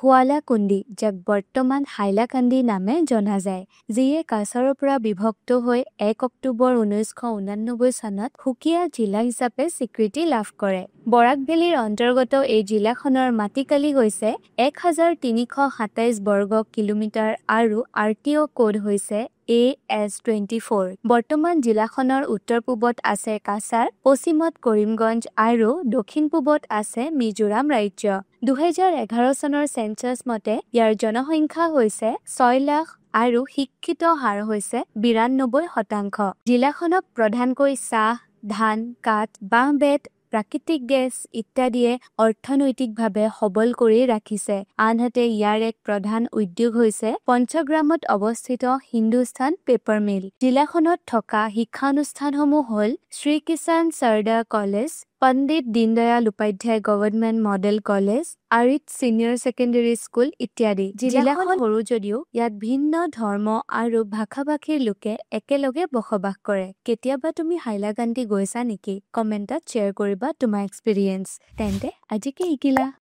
শুৱালাকুণ্ডি, যাক বৰ্তমান হাইলাকান্দি নামে জনা যায়, যিয়ে কাছাৰৰ পৰা বিভক্ত হৈ 1 অক্টোবৰ 1989 চনত সুকীয়া জিলা হিচাপে স্বীকৃতি লাভ কৰে। বৰাক ভেলীৰ অন্তৰ্গত এই জিলাখনৰ মাটিকালি হৈছে 1327 বৰ্গ কিলোমিটাৰ আৰু RTO কোড হৈছে AS24। বৰ্তমান জিলাখনৰ উত্তৰ-পূবত আছে কাছাৰ, পশ্চিমত কৰিমগঞ্জ আৰু দক্ষিণ-পূবত আছে মিজোৰাম ৰাজ্য। 2011 চনৰ চেন্সাছ মতে ইয়াৰ জনসংখ্যা হৈছে 6 লাখ আৰু শিক্ষিত হাৰ হৈছে 92%। জিলাখনক প্ৰধানকৈ চাহ, ধান, কাঠ, বাঁহ-বেত, প্ৰাকৃতিক গেছ ইত্যাদিয়ে অৰ্থনৈতিকভাৱে সবল কৰি ৰাখিছে। আনহাতে ইয়াৰ এক প্ৰধান উদ্যোগ হৈছে পঞ্চগ্ৰামত অৱস্থিত হিন্দুস্তান পেপাৰ মিল। জিলাখনত থকা শিক্ষানুষ্ঠানসমূহ হ'ল Shri Kishan Charda college, Pandit Deendayal Upadhyay government model college, আৰিট ছিনিয়ৰ ছেকেণ্ডেৰী স্কুল ইত্যাদি। জিলাখন সৰু যদিও ইয়াত ভিন্ন ধৰ্ম আৰু ভাষা-ভাষীৰ লোকে একেলগে বসবাস কৰে। কেতিয়াবা তুমি হাইলাকান্দি গৈছা নেকি? কমেণ্টত শ্বেয়াৰ কৰিবা তোমাৰ এক্সপিৰিয়েঞ্চ। তেন্তে আজিকে শিকিলা।